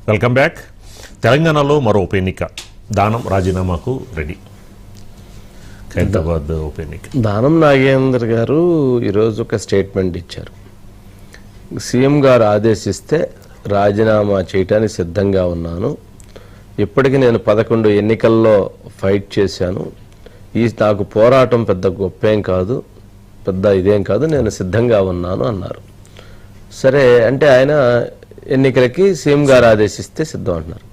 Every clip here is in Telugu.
Welcome back. తెలంగాణలో మరో ఉప ఎన్నిక, దానం రాజీనామాకు రెడీ. ఖైరతాబాద్ ఉప ఎన్నిక. దానం నాగేంద్ర గారు ఈరోజు ఒక స్టేట్మెంట్ ఇచ్చారు. సీఎం గారు ఆదేశిస్తే రాజీనామా చేయటానికి సిద్ధంగా ఉన్నాను. ఇప్పటికి నేను 11 ఎన్నికల్లో ఫైట్ చేశాను. నాకు పోరాటం పెద్ద గొప్పేం కాదు, పెద్ద ఇదేం కాదు, నేను సిద్ధంగా ఉన్నాను అన్నారు. సరే అంటే ఆయన ఎన్నికలకి సీఎం గారు ఆదేశిస్తే సిద్ధం అంటున్నారు.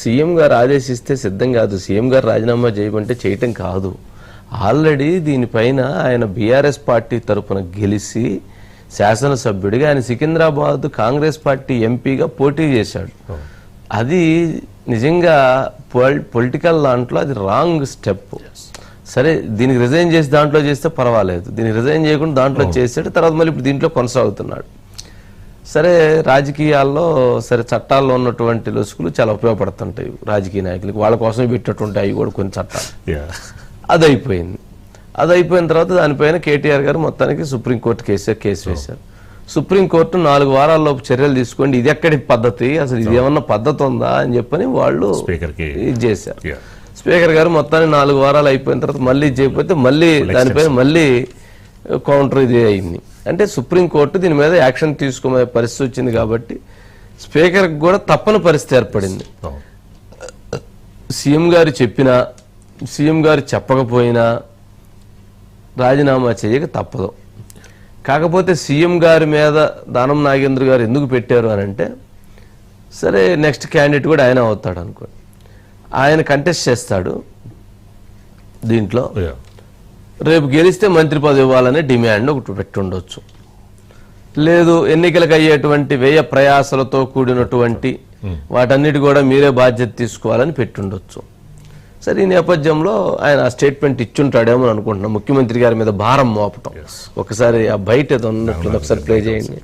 సీఎం గారు ఆదేశిస్తే సిద్ధం కాదు, సీఎం గారు రాజీనామా చేయమంటే చేయటం కాదు. ఆల్రెడీ దీనిపైన ఆయన బీఆర్ఎస్ పార్టీ తరఫున గెలిచి శాసనసభ్యుడిగా ఆయన సికింద్రాబాద్ కాంగ్రెస్ పార్టీ ఎంపీగా పోటీ చేశాడు. అది నిజంగా పొలిటికల్ దాంట్లో అది రాంగ్ స్టెప్. సరే దీనికి రిజైన్ చేసి దాంట్లో చేస్తే పర్వాలేదు, దీనికి రిజైన్ చేయకుండా దాంట్లో చేసాడు. తర్వాత మళ్ళీ ఇప్పుడు దీంట్లో కొనసాగుతున్నాడు. సరే రాజకీయాల్లో సరే చట్టాల్లో ఉన్నటువంటి లొసుకులు చాలా ఉపయోగపడుతుంటాయి రాజకీయ నాయకులకి, వాళ్ళ కోసమే పెట్టినటువంటి అవి కూడా కొన్ని చట్టాలు. అది అయిపోయిన తర్వాత దానిపైన కేటీఆర్ గారు మొత్తానికి సుప్రీంకోర్టు కేసు వేశారు. సుప్రీంకోర్టు 4 వారాల్లోపు చర్యలు తీసుకోండి, ఇది ఎక్కడి పద్ధతి, అసలు ఇది ఏమన్నా పద్ధతి ఉందా అని చెప్పని వాళ్ళు ఇది చేశారు. స్పీకర్ గారు మొత్తాన్ని 4 వారాలు అయిపోయిన తర్వాత మళ్ళీ చేయకపోతే మళ్ళీ దానిపైన మళ్ళీ కౌంటర్ ఇది అయింది. అంటే సుప్రీంకోర్టు దీని మీద యాక్షన్ తీసుకునే పరిస్థితి వచ్చింది. కాబట్టి స్పీకర్కి కూడా తప్పని పరిస్థితి ఏర్పడింది. సీఎం గారు చెప్పినా సీఎం గారు చెప్పకపోయినా రాజీనామా చేయక తప్పదు. కాకపోతే సీఎం గారి మీద దానం నాగేంద్ర గారు ఎందుకు పెట్టారు అని అంటే, సరే నెక్స్ట్ క్యాండిడేట్ కూడా ఆయన అవుతాడు అనుకోండి, ఆయన కంటెస్ట్ చేస్తాడు దీంట్లో, రేపు గెలిస్తే మంత్రి పదవి ఇవ్వాలనే డిమాండ్ ఒకటి పెట్టుండొచ్చు. లేదు ఎన్నికలకు అయ్యేటువంటి వ్యయ ప్రయాసలతో కూడినటువంటి వాటన్నిటి కూడా మీరే బాధ్యత తీసుకోవాలని పెట్టుండొచ్చు. సరే ఈ నేపథ్యంలో ఆయన స్టేట్మెంట్ ఇచ్చుంటాడేమో అనుకుంటున్నాం, ముఖ్యమంత్రి గారి మీద భారం మోపటం. ఒకసారి ఆ బయట ఏదో ఉన్నట్లు ఒకసారి ప్లే చేయండి.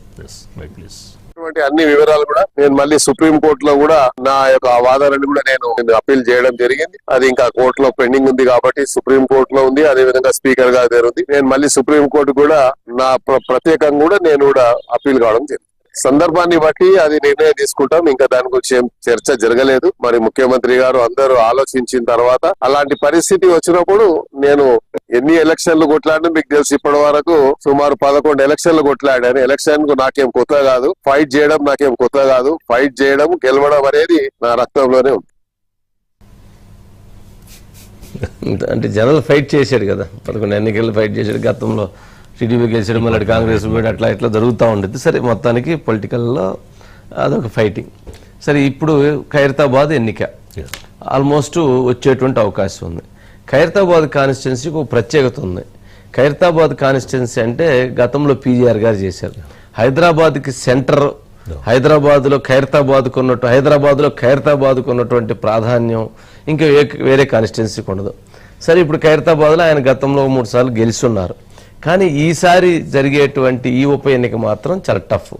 అన్ని వివరాలు కూడా నేను మళ్ళీ సుప్రీం కోర్టులో కూడా నా యొక్క వాదనని కూడా నేను అప్పీల్ చేయడం జరిగింది. అది ఇంకా కోర్టులో పెండింగ్ ఉంది కాబట్టి సుప్రీం కోర్టులో ఉంది, అదే విధంగా స్పీకర్ గారి దగ్గర ఉంది. నేను మళ్ళీ సుప్రీం కోర్టు కూడా నా ప్రత్యేకంగా కూడా నేను కూడా అప్పీల్ కావడం జరిగింది. సందర్భాన్ని బట్టి అది నిర్ణయం తీసుకుంటాం. ఇంకా దాని గురించి ఏం చర్చ జరగలేదు. మరి ముఖ్యమంత్రి గారు అందరూ ఆలోచించిన తర్వాత అలాంటి పరిస్థితి వచ్చినప్పుడు నేను ఎన్ని ఎలక్షన్లు కొట్లాడినా మీకు తెలుసు, ఇప్పటి వరకు సుమారు 11 ఎలక్షన్లు కొట్లాడాను. ఎలక్షన్ కు నాకేం కొత్త కాదు, ఫైట్ చేయడం నాకేం కొత్త కాదు. ఫైట్ చేయడం గెలవడం అనేది నా రక్తంలోనే ఉంది. అంటే జనరల్ ఫైట్ చేశాడు కదా, 11 ఎన్నికలు ఫైట్ చేశాడు. గతంలో టీడీపీ గెలిచడం మళ్ళీ కాంగ్రెస్ పోయి అట్లా ఇట్లా జరుగుతూ ఉండేది. సరే మొత్తానికి పొలిటికల్లో అదొక ఫైటింగ్. సరే ఇప్పుడు ఖైరతాబాద్ ఎన్నిక ఆల్మోస్ట్ వచ్చేటువంటి అవకాశం ఉంది. ఖైరతాబాద్ కాన్స్టిట్యున్సీకి ఒక ప్రత్యేకత ఉంది. ఖైరతాబాద్ కాన్స్టిట్యున్సీ అంటే గతంలో పీజీఆర్ గారు చేశారు. హైదరాబాద్కి సెంటర్, హైదరాబాద్లో ఖైరతాబాద్కు ఉన్నటువంటి ప్రాధాన్యం ఇంకా వేరే కాన్స్టిట్యున్సీకి ఉండదు. సరే ఇప్పుడు ఖైరతాబాద్లో ఆయన గతంలో 3 సార్లు గెలుస్తున్నారు. కానీ ఈసారి జరిగేటువంటి ఈ ఉప ఎన్నిక మాత్రం చాలా టఫ్.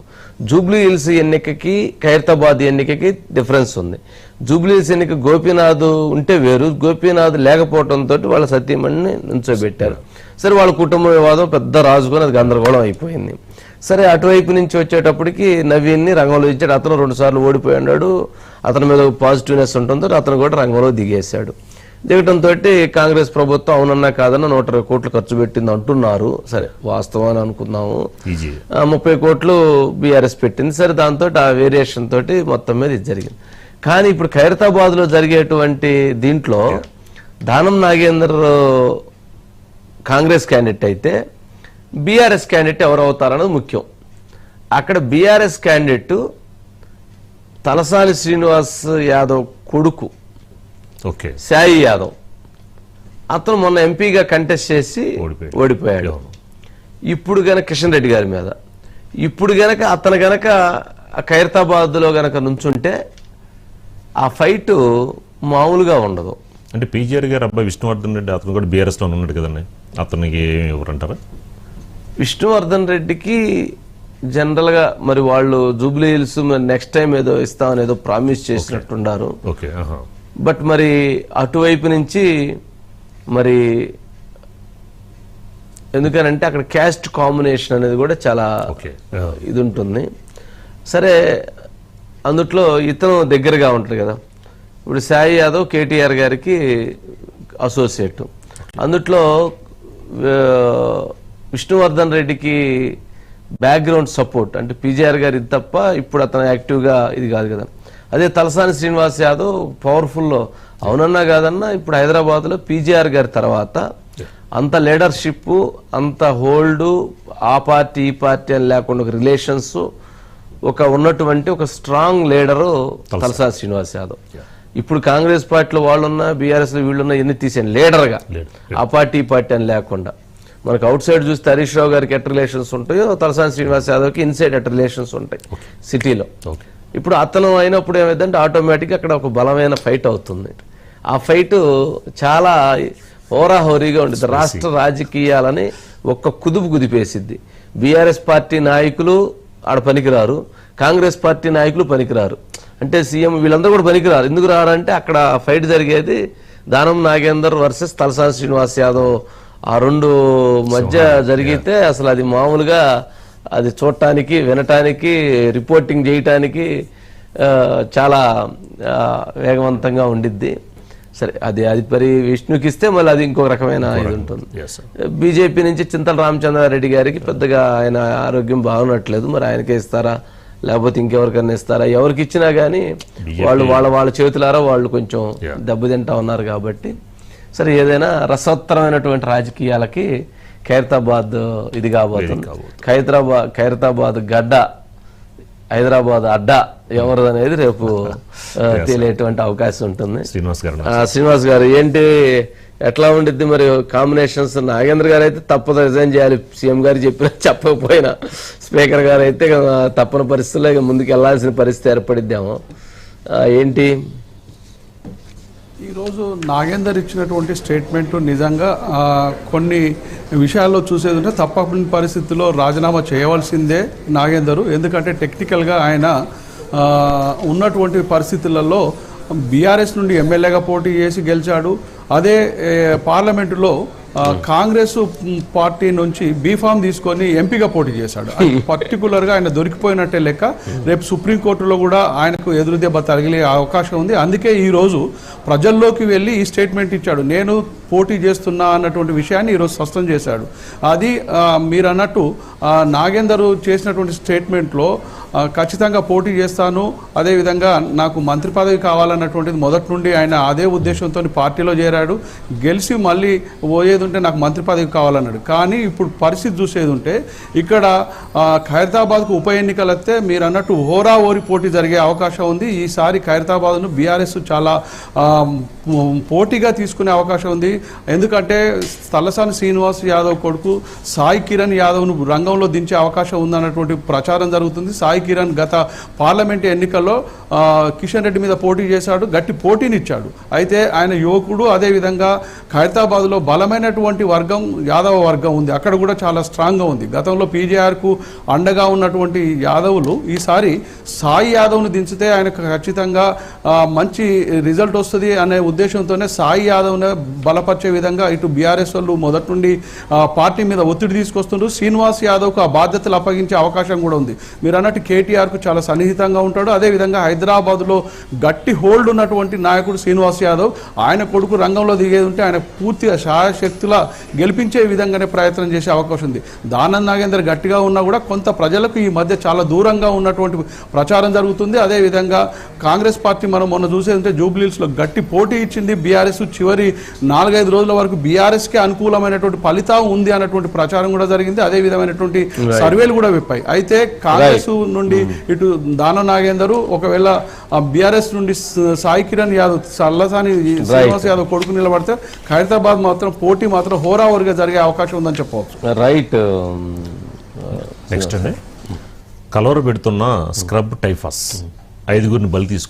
జూబ్లీ హిల్స్ ఎన్నికకి ఖైరతాబాద్ ఎన్నికకి డిఫరెన్స్ ఉంది. జూబ్లీ హిల్స్ ఎన్నిక గోపీనాథ్ ఉంటే వేరు, గోపీనాథ్ లేకపోవడంతో వాళ్ళ సతీమణిని నుంచోబెట్టారు. సరే వాళ్ళ కుటుంబ వివాదం పెద్ద రాజుకొని అది గందరగోళం అయిపోయింది. సరే అటువైపు నుంచి వచ్చేటప్పటికి నవీన్ని రంగంలో ఇచ్చాడు. అతను 2 సార్లు ఓడిపోయాడు. అతని మీద పాజిటివ్నెస్ ఉంటుందో అతను కూడా రంగంలో దిగేశాడు. దిగటంతో కాంగ్రెస్ ప్రభుత్వం అవునన్నా కాదన్నా 120 కోట్లు ఖర్చు పెట్టింది అంటున్నారు. సరే వాస్తవం అని అనుకుందాము. 30 కోట్లు బీఆర్ఎస్ పెట్టింది. సరే దాంతో ఆ వేరియేషన్ తోటి మొత్తం మీద ఇది జరిగింది. కానీ ఇప్పుడు ఖైరతాబాద్ లో జరిగేటువంటి దీంట్లో దానం నాగేందర్ కాంగ్రెస్ క్యాండిడేట్ అయితే బీఆర్ఎస్ క్యాండిడేట్ ఎవరు అవుతారన్నది ముఖ్యం. అక్కడ బీఆర్ఎస్ క్యాండిడేట్ తలసాని శ్రీనివాస్ యాదవ్ కొడుకు సాయి యాదవ్. అతను మొన్న ఎంపీగా కంటెస్ట్ చేసి ఓడిపోయాడు. ఇప్పుడు గనక కిషన్ రెడ్డి గారి మీద ఇప్పుడు గనక అతను గనక ఖైరతాబాద్ లో గనక నుంచుంటే ఆ ఫైట్ మామూలుగా ఉండదు. అంటే పీజీఆర్ గారు అబ్బాయి విష్ణువర్ధన్ రెడ్డి అతను కూడా బీఆర్ఎస్ లో ఉన్నాడు కదండి, అతనికి ఎవరంటారా? విష్ణువర్ధన్ రెడ్డికి జనరల్ గా మరి వాళ్ళు జూబ్లీ హిల్స్ నెక్స్ట్ టైం ఏదో ఇస్తామని ఏదో ప్రామిస్ చేసినట్టున్నారు. బట్ మరి అటువైపు నుంచి మరి ఎందుకనంటే అక్కడ క్యాస్ట్ కాంబినేషన్ అనేది కూడా చాలా ఇది ఉంటుంది. సరే అందుట్లో ఇతను దగ్గరగా ఉంటాడు కదా. ఇప్పుడు సాయి యాదవ్ కేటీఆర్ గారికి అసోసియేట్, అందుట్లో విష్ణువర్ధన్ రెడ్డికి బ్యాక్గ్రౌండ్ సపోర్ట్ అంటే పీజీఆర్ గారు ఇది తప్ప ఇప్పుడు అతను యాక్టివ్గా ఇది కాదు కదా. అదే తలసాని శ్రీనివాస్ యాదవ్ పవర్ఫుల్, అవునన్నా కాదన్నా ఇప్పుడు హైదరాబాద్లో పీజీఆర్ గారి తర్వాత అంత లీడర్షిప్, అంత హోల్డ్, ఆ పార్టీ ఈ పార్టీ అని లేకుండా ఒక రిలేషన్స్, ఒక ఉన్నటువంటి ఒక స్ట్రాంగ్ లీడరు తలసాని శ్రీనివాస్ యాదవ్. ఇప్పుడు కాంగ్రెస్ పార్టీలో వాళ్ళున్నా, బీఆర్ఎస్లో వీళ్ళున్నా ఎన్ని తీసాను లీడర్గా, ఆ పార్టీ ఈ పార్టీ అని లేకుండా. మనకు అవుట్ సైడ్ చూస్తే హరీష్ రావు గారికి ఎట్ రిలేషన్స్ ఉంటాయో తలసాని శ్రీనివాస్ యాదవ్కి ఇన్సైడ్ ఎట్ రిలేషన్స్ ఉంటాయి సిటీలో. ఇప్పుడు అతను అయినప్పుడు ఏమైందంటే ఆటోమేటిక్గా అక్కడ ఒక బలమైన ఫైట్ అవుతుంది. ఆ ఫైట్ చాలా హోరాహోరీగా ఉంటుంది. రాష్ట్ర రాజకీయాలని ఒక్క కుదుపు కుదిపేసిద్ది. బీఆర్ఎస్ పార్టీ నాయకులు ఆడ పనికిరారు, కాంగ్రెస్ పార్టీ నాయకులు పనికిరారు, అంటే సీఎం వీళ్ళందరూ కూడా పనికిరారు. ఎందుకు రారంటే అక్కడ ఫైట్ జరిగేది దానం నాగేందర్ వర్సెస్ తలసాని శ్రీనివాస్ యాదవ్. ఆ రెండు మధ్య జరిగితే అసలు అది మామూలుగా అది చూడటానికి, వినటానికి, రిపోర్టింగ్ చేయటానికి చాలా వేగవంతంగా ఉండిద్ది. సరే, అది మరి విష్ణుకి ఇస్తే మళ్ళీ అది ఇంకొక రకమైన ఇది ఉంటుంది. బీజేపీ నుంచి చింతల రామచంద్రారెడ్డి గారికి పెద్దగా ఆయన ఆరోగ్యం బాగున్నట్లేదు, మరి ఆయనకే ఇస్తారా లేకపోతే ఇంకెవరికన్నా ఇస్తారా? ఎవరికి ఇచ్చినా కానీ వాళ్ళు వాళ్ళ చేతులారా వాళ్ళు కొంచెం దెబ్బతింటా ఉన్నారు కాబట్టి సరే ఏదైనా రసోత్తరమైనటువంటి రాజకీయాలకి ఖైరతాబాద్ ఇది కాబోతుంది. ఖైరతాబాద్ గడ్డ, హైదరాబాద్ అడ్డా ఎవరు అనేది రేపు తెలియటువంటి అవకాశం ఉంటుంది. శ్రీనివాస్ గారు ఏంటి ఎట్లా ఉండిద్ది మరి కాంబినేషన్స్? నాగేంద్ర గారు అయితే తప్పదు రిజైన్ చేయాలి, సీఎం గారు చెప్పినా చెప్పకపోయినా. స్పీకర్ గారు అయితే తప్పని పరిస్థితుల్లో ఇక ముందుకు వెళ్లాల్సిన పరిస్థితి ఏర్పడిద్దాము. ఏంటి ఈరోజు నాగేందర్ ఇచ్చినటువంటి స్టేట్మెంట్ నిజంగా కొన్ని విషయాల్లో చూసేది ఉంటే తప్పని పరిస్థితుల్లో రాజీనామా చేయవలసిందే నాగేందరు. ఎందుకంటే టెక్నికల్గా ఆయన ఉన్నటువంటి పరిస్థితులలో బీఆర్ఎస్ నుండి ఎమ్మెల్యేగా పోటీ చేసి గెలిచాడు. అదే పార్లమెంటులో కాంగ్రెస్ పార్టీ నుంచి బీఫామ్ తీసుకొని ఎంపీగా పోటీ చేశాడు. పర్టికులర్గా ఆయన దొరికిపోయినట్టే లెక్క. రేపు సుప్రీంకోర్టులో కూడా ఆయనకు ఎదురు దెబ్బ తగిలే అవకాశం ఉంది. అందుకే ఈరోజు ప్రజల్లోకి వెళ్ళి ఈ స్టేట్మెంట్ ఇచ్చాడు. నేను పోటీ చేస్తున్నా అన్నటువంటి విషయాన్ని ఈరోజు స్పష్టం చేశాడు. అది మీరు అన్నట్టు నాగేందర్ చేసినటువంటి స్టేట్మెంట్లో ఖచ్చితంగా పోటీ చేస్తాను, అదేవిధంగా నాకు మంత్రి పదవి కావాలన్నటువంటిది మొదటి నుండి ఆయన అదే ఉద్దేశంతో పార్టీలో చేరాడు. గెలిచి మళ్ళీ పోయేది ఉంటే నాకు మంత్రి పదవి కావాలన్నాడు. కానీ ఇప్పుడు పరిస్థితి చూసేది ఉంటే ఇక్కడ ఖైరతాబాద్కు ఉప ఎన్నికలు వస్తే మీరు అన్నట్టు హోరా ఓరి పోటీ జరిగే అవకాశం ఉంది. ఈసారి ఖైరతాబాద్ను బీఆర్ఎస్ చాలా పోటీగా తీసుకునే అవకాశం ఉంది. ఎందుకంటే తలసాని శ్రీనివాస్ యాదవ్ కొడుకు సాయి కిరణ్ యాదవ్ను రంగంలో దించే అవకాశం ఉందన్నటువంటి ప్రచారం జరుగుతుంది. సాయి కిరణ్ గత పార్లమెంట్ ఎన్నికల్లో కిషన్ రెడ్డి మీద పోటీ చేశాడు, గట్టి పోటీనిచ్చాడు. అయితే ఆయన యువకుడు. అదేవిధంగా ఖైరతాబాద్లో బలమైనటువంటి వర్గం యాదవ వర్గం ఉంది, అక్కడ కూడా చాలా స్ట్రాంగ్గా ఉంది. గతంలో పీజీఆర్కు అండగా ఉన్నటువంటి యాదవులు ఈసారి సాయి యాదవ్ను దించితే ఆయనకు ఖచ్చితంగా మంచి రిజల్ట్ వస్తుంది అనే ఉద్దేశంతోనే సాయి యాదవ్ను బలపరిచే విధంగా ఇటు బీఆర్ఎస్ వాళ్ళు మొదటి నుండి పార్టీ మీద ఒత్తిడి తీసుకొస్తున్నారు. శ్రీనివాస్ యాదవ్కు ఆ బాధ్యతలు అప్పగించే అవకాశం కూడా ఉంది. మీరు అన్నట్టు కేటీఆర్కు చాలా సన్నిహితంగా ఉంటాడు. అదేవిధంగా హైదరాబాద్లో గట్టి హోల్డ్ ఉన్నటువంటి నాయకుడు శ్రీనివాస్ యాదవ్. ఆయన కొడుకు రంగంలో దిగేది ఉంటే ఆయన పూర్తిగా శాయశక్తుల గెలిపించే విధంగానే ప్రయత్నం చేసే అవకాశం ఉంది. దానం నాగేందర్ గట్టిగా ఉన్నా కూడా కొంత ప్రజలకు ఈ మధ్య చాలా దూరంగా ఉన్నటువంటి ప్రచారం జరుగుతుంది. అదేవిధంగా కాంగ్రెస్ పార్టీ మనం మొన్న చూసేది ఉంటే జూబ్లీహిల్స్లో గట్టి పోటీ ఇచ్చింది బీఆర్ఎస్. చివరి 4-5 రోజుల వరకు బీఆర్ఎస్కే అనుకూలమైనటువంటి ఫలితం ఉంది అన్నటువంటి ప్రచారం కూడా జరిగింది. అదే విధమైనటువంటి సర్వేలు కూడా విప్పాయి. అయితే కాంగ్రెస్ నుండి ఇటు దానం నాగేందర్, ఒకవేళ బీఆర్ఎస్ నుండి సాయి కిరణ్ యాదవ్, తలసాని శ్రీనివాస్ యాదవ్ కొడుకు నిలబడితే ఖైరతాబాద్ మాత్రం పోటీ మాత్రం హోరావోరుగా జరిగే అవకాశం ఉందని చెప్పవచ్చు. రైట్. నెక్స్ట్ అండి, కలవర పెడుతున్న స్క్రబ్ టైఫస్ 5గురిని బలి తీసుకున్నారు.